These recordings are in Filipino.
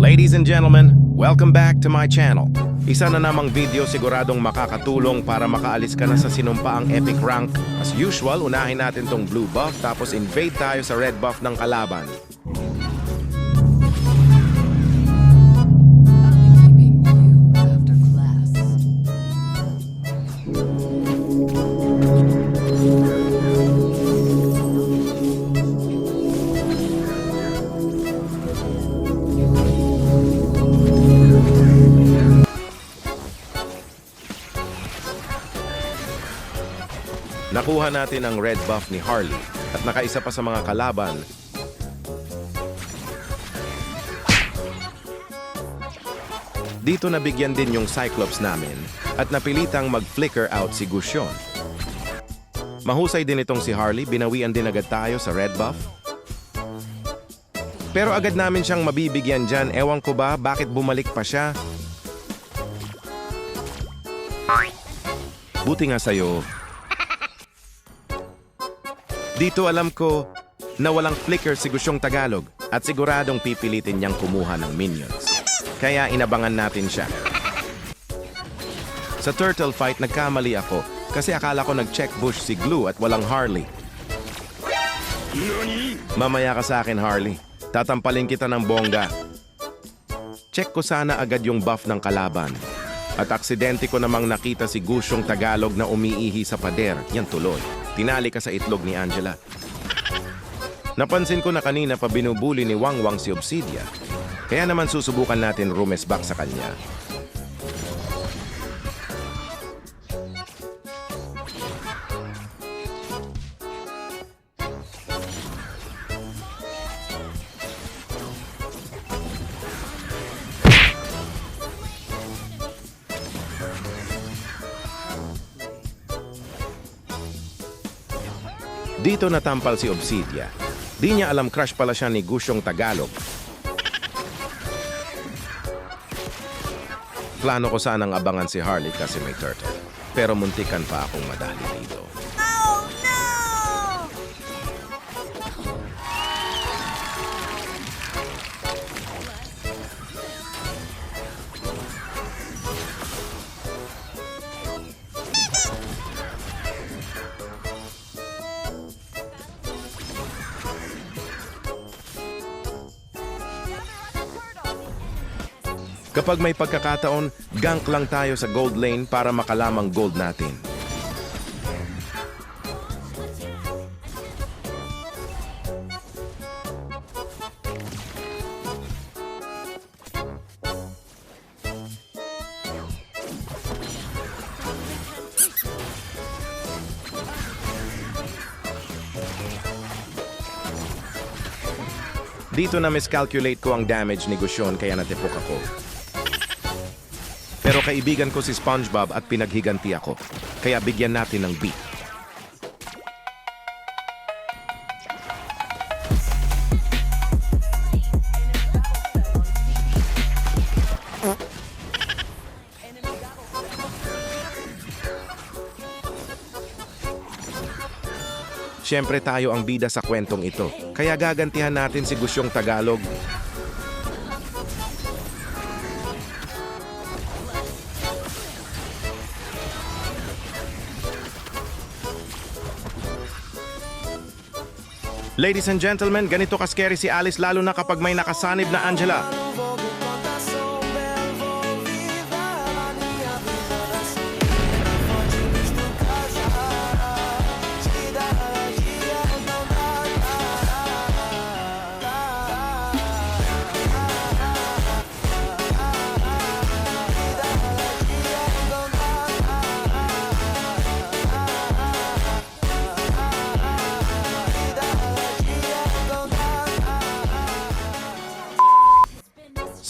Ladies and gentlemen, welcome back to my channel. Isa na namang video siguradong makakatulong para makaalis ka na sa sinumpaang epic rank. As usual, unahin natin tong blue buff tapos invade tayo sa red buff ng kalaban. Nakuha natin ang red buff ni Harley at nakaisa pa sa mga kalaban. Dito nabigyan din yung Cyclops namin at napilitang mag-flicker out si Gusion. Mahusay din itong si Harley, binawian din agad tayo sa red buff. Pero agad namin siyang mabibigyan dyan, ewan ko ba bakit bumalik pa siya. Buti nga sa'yo. Dito alam ko na walang flicker si Gusyong Tagalog at siguradong pipilitin niyang kumuha ng minions. Kaya inabangan natin siya. Sa turtle fight nagkamali ako kasi akala ko nag-check bush si Glue at walang Harley. Mamaya ka sa akin, Harley. Tatampalin kita ng bongga. Check ko sana agad yung buff ng kalaban. At aksidente ko namang nakita si Gusyong Tagalog na umiihi sa pader. Yan tuloy. Tinali ka sa itlog ni Angela. Napansin ko na kanina pa binubuli ni Wangwang si Obsidia. Kaya naman susubukan natin rumesback sa kanya. Dito natampal si Obsidia. Di niya alam crush pala siya ni Gusyong Tagalog. Plano ko sanang abangan si Harley kasi may turtle. Pero muntikan pa akong madali dito. Oh no! Kapag may pagkakataon, gank lang tayo sa gold lane para makalamang gold natin. Dito na miscalculate ko ang damage ni Gusion kaya natipok ako. Pero kaibigan ko si SpongeBob at pinaghiganti ako. Kaya bigyan natin ng beat. Siyempre tayo ang bida sa kwentong ito. Kaya gagantihan natin si Gusyong Tagalog. Ladies and gentlemen, ganito ka-scary si Alice lalo na kapag may nakasanib na Angela.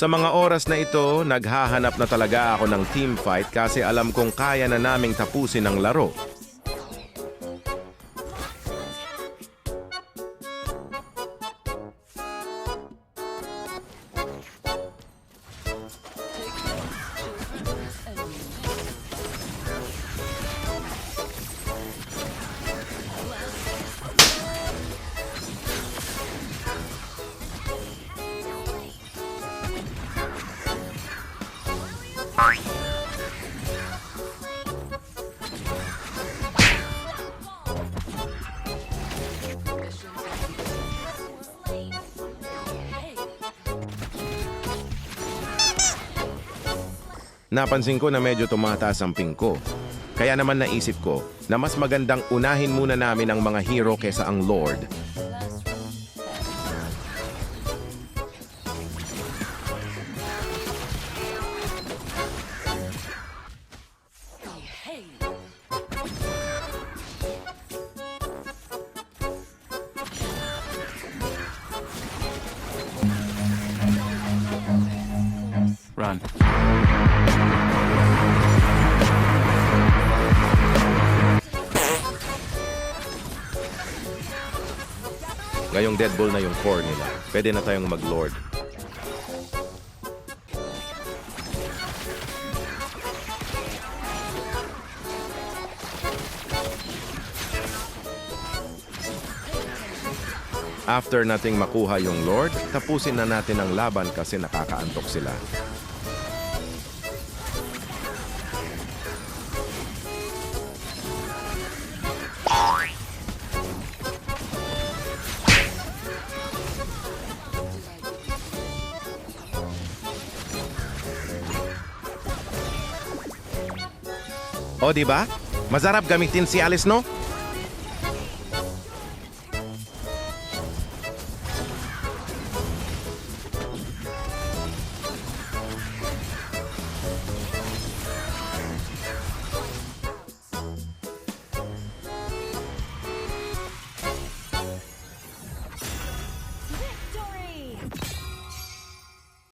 Sa mga oras na ito, naghahanap na talaga ako ng team fight kasi alam kong kaya na naming tapusin ang laro. Napansin ko na medyo tumataas ang ping ko. Kaya naman naisip ko na mas magandang unahin muna namin ang mga hero kesa ang Lord. Run. Ngayong Dead Ball na yung core nila, pwede na tayong mag-Lord. After nating makuha yung Lord, tapusin na natin ang laban kasi nakakaantok sila. O, di ba? Masarap gamitin si Alice, no?